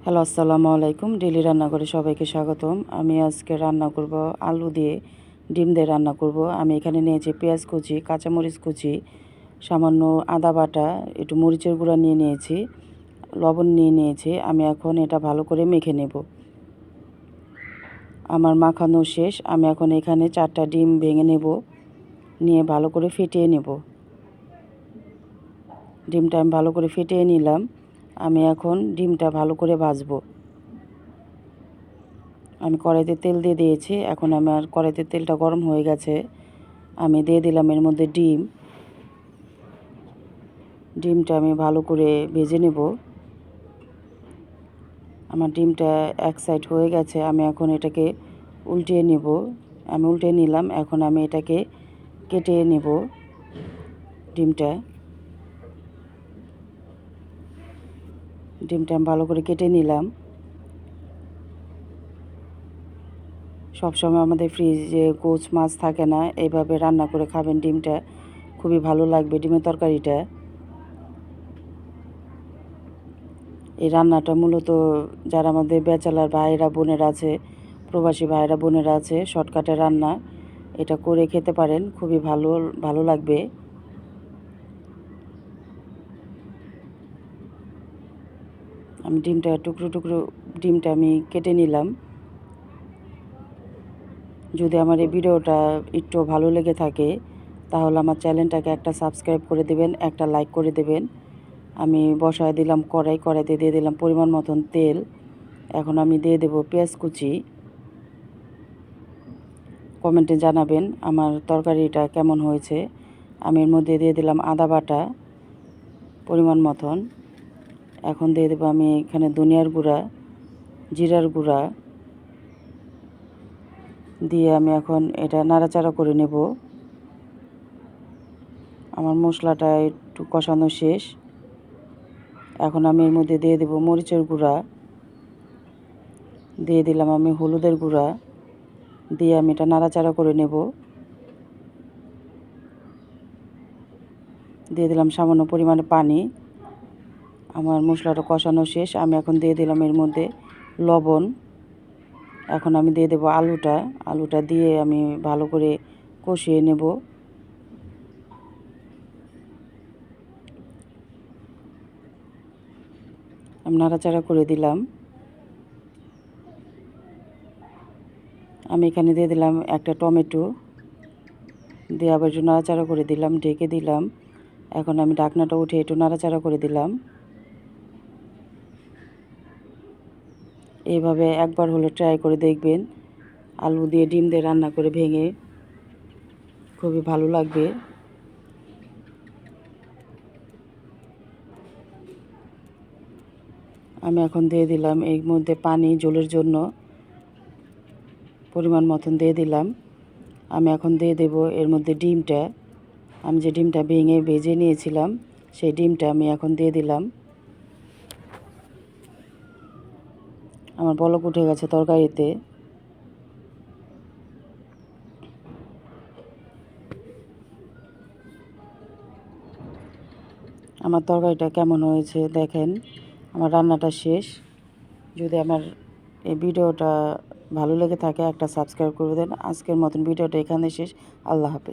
Hello, আসসালামু আলাইকুম। Daily রান্নাঘরে সবাইকে স্বাগতম। আমি আজকে রান্না করব আলু দিয়ে ডিম দিয়ে রান্না করব। আমি এখানে নিয়েছি পেঁয়াজ কুচি, কাঁচামরিচ কুচি, সামান্য আদা বাটা, একটু মরিচের গুঁড়া নিয়ে নিয়েছি, লবণ নিয়ে নিয়েছি। আমি এখন এটা ভালো করে মেখে নেব। আমার মাখানো শেষ। আমি এখন এখানে 4টা ডিম ভেঙে নেব, নিয়ে ভালো করে ফেটিয়ে নেব। ডিমটা আমি ভালো করে ফেটিয়ে নিলাম। আমি এখন ডিমটা ভালো করে ভাজবো। আমি কড়াইতে তেল দিয়ে দিয়েছি। এখন আমার কড়াইতে তেলটা গরম হয়ে গেছে। আমি দিয়ে দিলাম এর মধ্যে ডিমটা আমি ভালো করে ভেজে নেব। আমার ডিমটা এক সাইড হয়ে গেছে। আমি এখন এটাকে উল্টিয়ে নেব। আমি উল্টে নিলাম। এখন আমি এটাকে কেটে নেব। ডিমটা আমি ভালো করে কেটে নিলাম। সবসময় আমাদের ফ্রিজে কোচ মাছ থাকে না, এইভাবে রান্না করে খাবেন। ডিমটা খুবই ভালো লাগবে, ডিমের তরকারিটা। এই রান্নাটা মূলত যারা আমাদের ব্যাচেলার ভাইয়েরা বোনেরা আছে, প্রবাসী ভাইয়েরা বোনেরা আছে, শর্টকাটে রান্না, এটা করে খেতে পারেন, খুবই ভালো লাগবে। আমি ডিমটা আমি কেটে নিলাম। যদি আমার এই ভিডিওটা একটু ভালো লেগে থাকে তাহলে আমার চ্যানেলটাকে একটা সাবস্ক্রাইব করে দেবেন, একটা লাইক করে দেবেন। আমি বসায় দিলাম কড়াইতে দিয়ে দিলাম পরিমাণ মতন তেল। এখন আমি দিয়ে দেব পেঁয়াজ কুচি। কমেন্টে জানাবেন আমার তরকারিটা কেমন হয়েছে। আমি এর মধ্যে দিয়ে দিলাম আদা বাটা পরিমাণ মতন। এখন দিয়ে দেবো আমি এখানে ধনিয়ার গুঁড়া, জিরার গুঁড়া দিয়ে আমি এখন এটা নাড়াচাড়া করে নেব। আমার মশলাটা একটু কষানো শেষ। এখন আমি এর মধ্যে দিয়ে দেব মরিচের গুঁড়া, দিয়ে দিলাম আমি হলুদের গুঁড়া, দিয়ে আমি এটা নাড়াচাড়া করে নেব। দিয়ে দিলাম সামান্য পরিমাণে পানি। আমার মশলাটা কষানো শেষ। আমি এখন দিয়ে দিলাম এর মধ্যে লবণ। এখন আমি দিয়ে দেব আলুটা দিয়ে আমি ভালো করে কষিয়ে নেব। আমি নাড়াচাড়া করে দিলাম। আমি এখানে দিয়ে দিলাম একটা টমেটো, দিয়ে আবার একটু নাড়াচাড়া করে দিলাম, ঢেকে দিলাম। এখন আমি ঢাকনাটা উঠে একটু নাড়াচাড়া করে দিলাম। এইভাবে একবার হলে ট্রাই করে দেখবেন। আলু দিয়ে ডিম দিয়ে রান্না করে ভেঙে খুবই ভালো লাগবে। আমি এখন দিয়ে দিলাম এর মধ্যে পানি, ঝোলের জন্য পরিমাণ মতন দিয়ে দিলাম। আমি এখন দিয়ে দেব এর মধ্যে ডিমটা। আমি যে ডিমটা ভেঙে ভেজে নিয়েছিলাম সেই ডিমটা আমি এখন দিয়ে দিলাম। আমার বলক উঠে গেছে তরকারিতে। আমার তরকারিটা কেমন হয়েছে দেখেন। আমার রান্নাটা শেষ। যদি আমার এই ভিডিওটা ভালো লেগে থাকে একটা সাবস্ক্রাইব করে দেন। আজকের মতন ভিডিওটা এখানে শেষ। আল্লাহ হাফেজ।